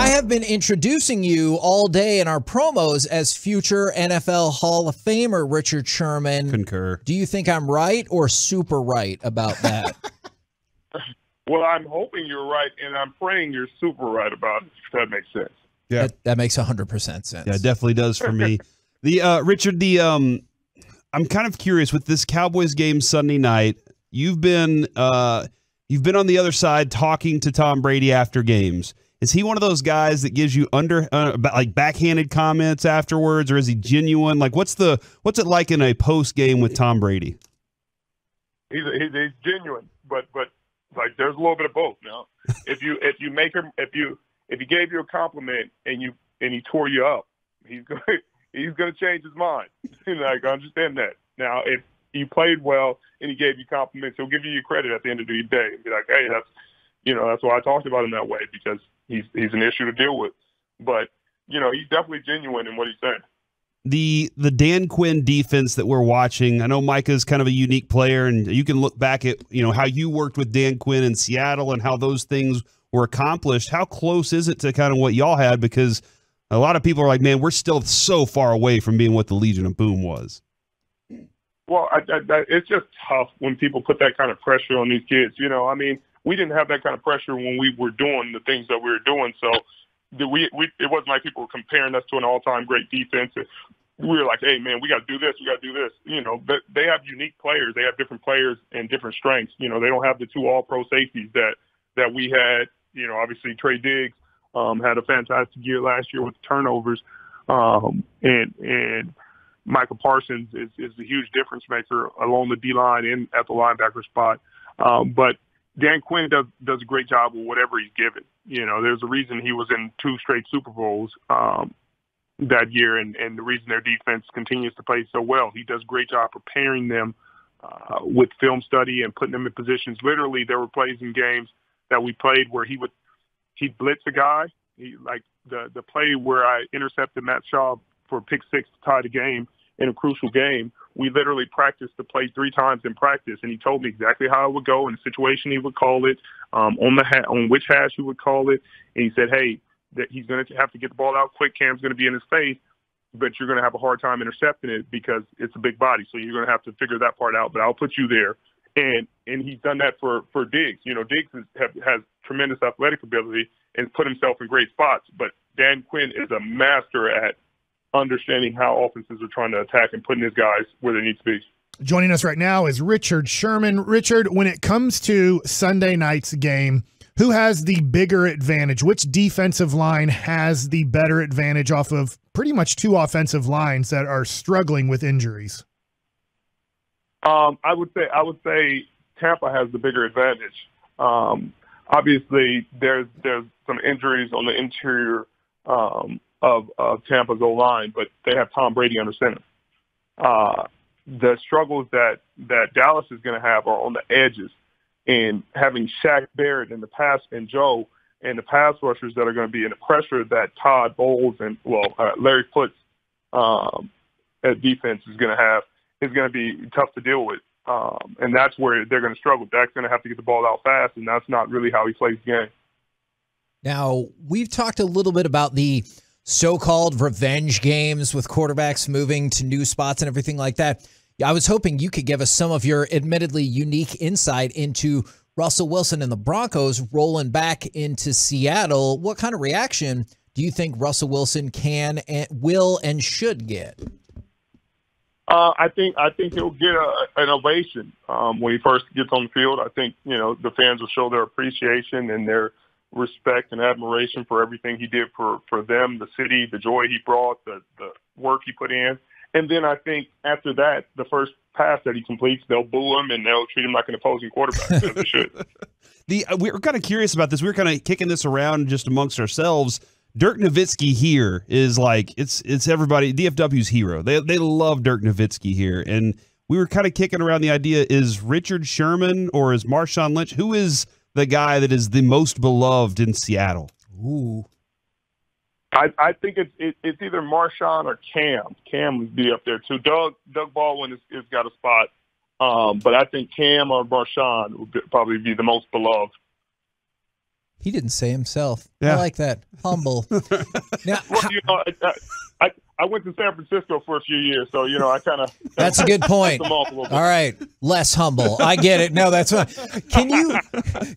have been introducing you all day in our promos as future NFL Hall of Famer Richard Sherman. Concur. Do you think I'm right or super right about that? Well, I'm hoping you're right, and I'm praying you're super right about it, if that makes sense. Yeah, that makes 100% sense. Yeah, it definitely does for me. Richard, I'm kind of curious with this Cowboys game Sunday night. You've been on the other side talking to Tom Brady after games. Is he one of those guys that gives you like backhanded comments afterwards, or is he genuine? Like, what's it like in a post game with Tom Brady? He's genuine, but like there's a little bit of both. Now, if you gave you a compliment and he tore you up, he's gonna change his mind. Like, I understand that. Now, if you played well and he gave you compliments, he'll give you your credit at the end of the day and be like, hey, that's why I talked about him that way, because he's an issue to deal with. But, he's definitely genuine in what he said. The Dan Quinn defense that we're watching, I know Micah's kind of a unique player, and you can look back at, how you worked with Dan Quinn in Seattle and how those things were accomplished. How close is it to kind of what y'all had? Because a lot of people are like, man, we're still so far away from being what the Legion of Boom was. Well, it's just tough when people put that kind of pressure on these kids. We didn't have that kind of pressure when we were doing the things that we were doing. So it wasn't like people were comparing us to an all-time great defense. We were like, hey, man, we got to do this. We got to do this. But they have unique players. They have different players and different strengths. They don't have the two all-pro safeties that we had. Obviously Trey Diggs had a fantastic year last year with the turnovers. And Michael Parsons is a huge difference maker along the D-line and at the linebacker spot. But Dan Quinn does a great job with whatever he's given. There's a reason he was in 2 straight Super Bowls that year, and the reason their defense continues to play so well. He does a great job preparing them with film study and putting them in positions. Literally, there were plays in games that we played where he'd blitz a guy. Like the play where I intercepted Matt Shaw for pick 6 to tie the game in a crucial game. We literally practiced the play 3 times in practice, and he told me exactly how it would go and the situation he would call it, on which hash he would call it. And he said, hey, that he's going to have to get the ball out quick. Cam's going to be in his face, but you're going to have a hard time intercepting it because it's a big body. So you're going to have to figure that part out, but I'll put you there. And he's done that for Diggs. Diggs has tremendous athletic ability and put himself in great spots, but Dan Quinn is a master at understanding how offenses are trying to attack and putting his guys where they need to be. Joining us right now is Richard Sherman. Richard, when it comes to Sunday night's game, who has the bigger advantage? Which defensive line has the better advantage off of pretty much 2 offensive lines that are struggling with injuries? I would say Tampa has the bigger advantage. Obviously, there's some injuries on the interior of Tampa's O-line, but they have Tom Brady under center. The struggles that Dallas is going to have are on the edges, and having Shaq Barrett in the pass and Joe and the pass rushers that are going to be in the pressure that Todd Bowles and Larry Foots at defense is going to have is going to be tough to deal with. And that's where they're going to struggle. Dak's going to have to get the ball out fast, and that's not really how he plays the game. Now, we've talked a little bit about the so-called revenge games with quarterbacks moving to new spots and everything like that. I was hoping you could give us some of your admittedly unique insight into Russell Wilson and the Broncos rolling back into Seattle. What kind of reaction do you think Russell Wilson can and will and should get? I think he'll get an ovation when he first gets on the field. I think the fans will show their appreciation and their respect and admiration for everything he did for them, the city, the joy he brought, the work he put in. And then I think after that, the first pass that he completes, they'll boo him and they'll treat him like an opposing quarterback, as they should. We were kind of curious about this. We were kind of kicking this around just amongst ourselves. Dirk Nowitzki here is like, it's everybody, DFW's hero. They love Dirk Nowitzki here. And we were kind of kicking around the idea, is Richard Sherman or is Marshawn Lynch, who is the guy that is the most beloved in Seattle? Ooh. I think it's either Marshawn or Cam. Cam would be up there too. Doug Baldwin has got a spot, but I think Cam or Marshawn would probably be the most beloved. He didn't say himself. Yeah. I like that. Humble. Now, Well, I went to San Francisco for a few years, so I kind of. that's a good point. All right, less humble. I get it. No, that's fine.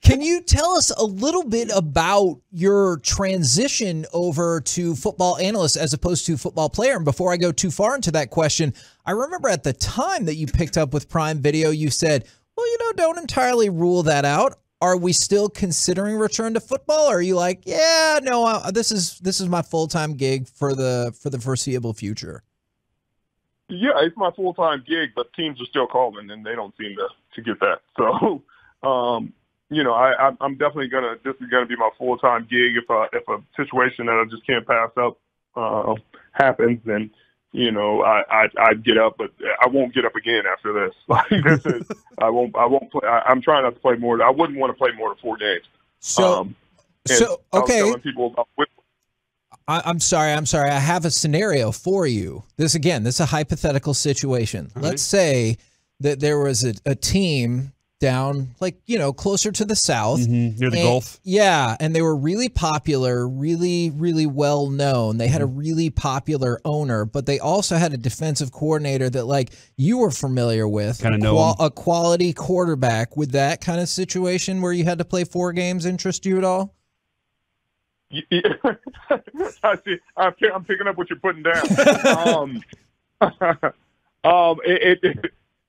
Can you tell us a little bit about your transition over to football analyst as opposed to football player? And before I go too far into that question, I remember at the time that you picked up with Prime Video, you said, "Well, don't entirely rule that out." Are we still considering return to football? Or are you like, yeah, no, this is my full-time gig for the foreseeable future? Yeah, it's my full-time gig, but teams are still calling, and they don't seem to get that. So, I'm definitely this is gonna be my full-time gig. If a situation that I just can't pass up happens, then I'd get up, but I won't get up again after this. Like I won't play. I'm trying not to play more. I wouldn't want to play more than 4 games. So okay. I was telling people about I'm sorry. I have a scenario for you. This is a hypothetical situation. All Let's say that there was a team down, closer to the south. Near the Gulf. Yeah, and they were really popular, really, really well known. They had a really popular owner, but they also had a defensive coordinator that, you were familiar with. Kind of know a quality quarterback. Would that kind of situation where you had to play 4 games interest you at all? Yeah. I see. I'm picking up what you're putting down.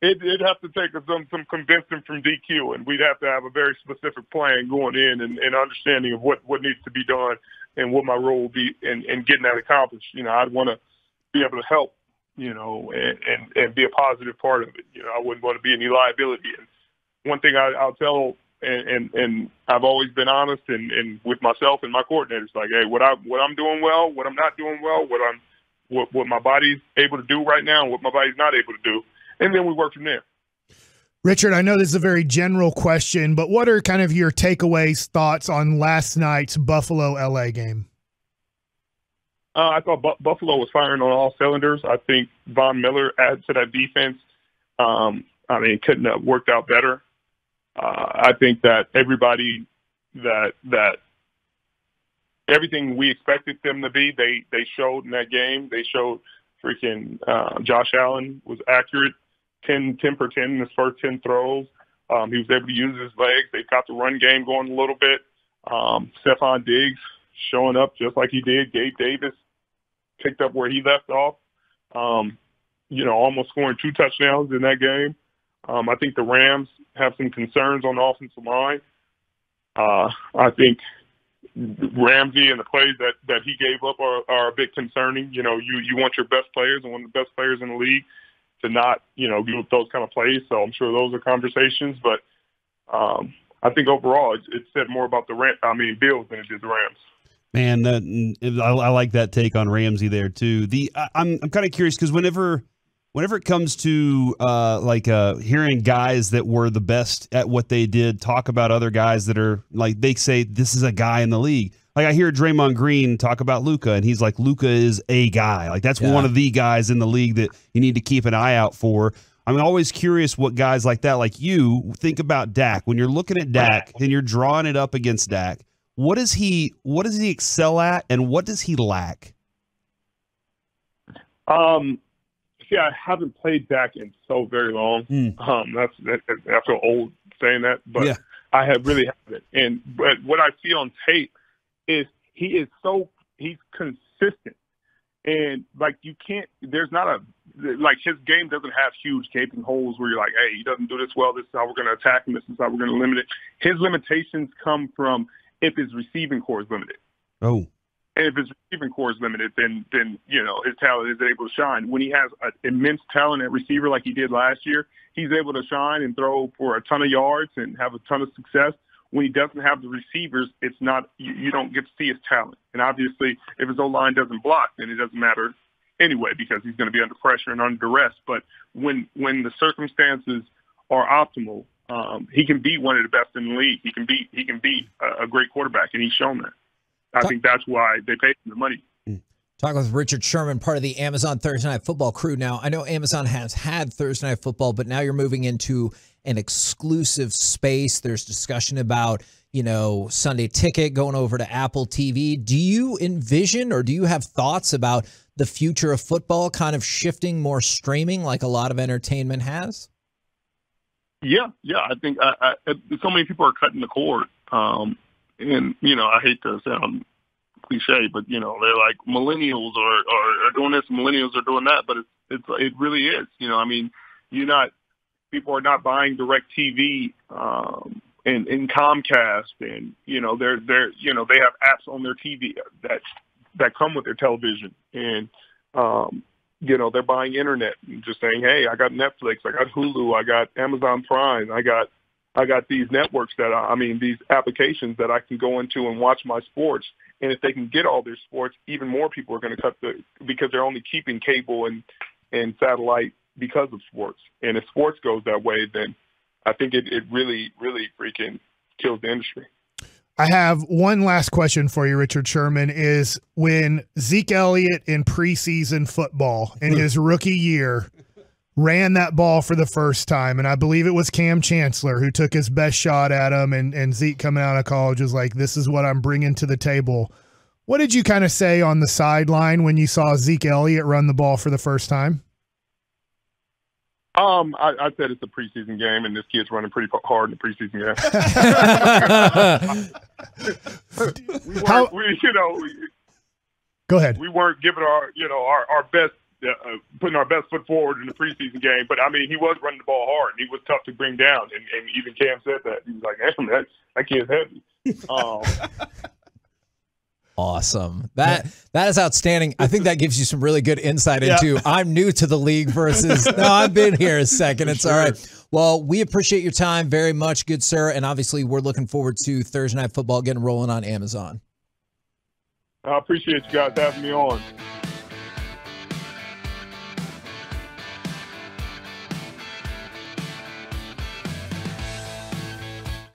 It'd have to take some convincing from DQ, and we'd have to have a very specific plan going in and understanding of what needs to be done and what my role will be in getting that accomplished. I'd want to be able to help, and be a positive part of it. I wouldn't want to be any liability. And one thing I'll tell, and I've always been honest and with myself and my coordinators, like, hey, what I'm doing well, what I'm not doing well, what my body's able to do right now, and what my body's not able to do. And then we work from there. Richard, I know this is a very general question, but what are kind of your takeaways, thoughts on last night's Buffalo-LA game? I thought Buffalo was firing on all cylinders. I think Von Miller added to that defense. It couldn't have worked out better. I think that everybody that everything we expected them to be, they showed in that game. They showed freaking Josh Allen was accurate. 10 for 10 in his first 10 throws. He was able to use his legs. They got the run game going a little bit. Stephon Diggs showing up just like he did. Gabe Davis picked up where he left off. Almost scoring 2 touchdowns in that game. I think the Rams have some concerns on the offensive line. I think Ramsey and the plays that he gave up are a bit concerning. You want your best players and one of the best players in the league to not, give up those kind of plays. So I'm sure those are conversations. But I think overall it said more about the Bills than it did the Rams. Man, I like that take on Ramsey there too. I'm kind of curious because whenever it comes to hearing guys that were the best at what they did talk about other guys that are like they say this is a guy in the league. Like I hear Draymond Green talk about Luka, and he's like, Luka is a guy. Like that's one of the guys in the league that you need to keep an eye out for. I'm always curious what guys like that, like you, think about Dak. When you're looking at Dak and you're drawing it up against Dak, what does he excel at, and what does he lack? See, I haven't played Dak in so very long. I feel old saying that, but I have really haven't. But what I see on tape is he's consistent, and there's not his game doesn't have huge gaping holes where you're like, hey, he doesn't do this well. This is how we're going to attack him. This is how we're going to limit it. His limitations come from if his receiving core is limited. Oh. And if his receiving core is limited, then his talent is able to shine. When he has an immense talent at receiver like he did last year, he's able to shine and throw for a ton of yards and have a ton of success. When he doesn't have the receivers, it's not you don't get to see his talent. And obviously, if his O-line doesn't block, then it doesn't matter anyway because he's going to be under pressure and under duress. But when the circumstances are optimal, he can be one of the best in the league. He can be a great quarterback, and he's shown that. I think that's why they paid him the money. Talking with Richard Sherman, part of the Amazon Thursday Night Football crew. Now, I know Amazon has had Thursday Night Football, but now you're moving into an exclusive space. There's discussion about, Sunday Ticket going over to Apple TV. Do you envision or do you have thoughts about the future of football kind of shifting more streaming like a lot of entertainment has? Yeah. I think so many people are cutting the cord. And, I hate to sound cliche, but, they're like millennials are doing this, millennials are doing that, but it really is. People are not buying direct TV and Comcast, and they're they have apps on their TV that come with their television, and they're buying internet and just saying, hey, I got Netflix, I got Hulu, I got Amazon Prime, I got these networks these applications that I can go into and watch my sports. And if they can get all their sports, even more people are going to because they're only keeping cable and satellite because of sports. And if sports goes that way, then I think it really, really freaking kills the industry. I have one last question for you, Richard Sherman, is when Zeke Elliott in preseason football in his rookie year ran that ball for the first time, and I believe it was Cam Chancellor who took his best shot at him, and Zeke coming out of college was like, this is what I'm bringing to the table. What did you kind of say on the sideline when you saw Zeke Elliott run the ball for the first time? I said it's a preseason game, and this kid's running pretty hard in the preseason game. Go ahead. We weren't giving our best, putting our best foot forward in the preseason game, but he was running the ball hard, and he was tough to bring down, and even Cam said that. He was like, "Damn, that kid's heavy." Awesome. That is outstanding. I think that gives you some really good insight into I'm new to the league versus no, I've been here a second. It's all right. Well, we appreciate your time very much, good sir, and obviously we're looking forward to Thursday Night Football getting rolling on Amazon. I appreciate you guys having me on.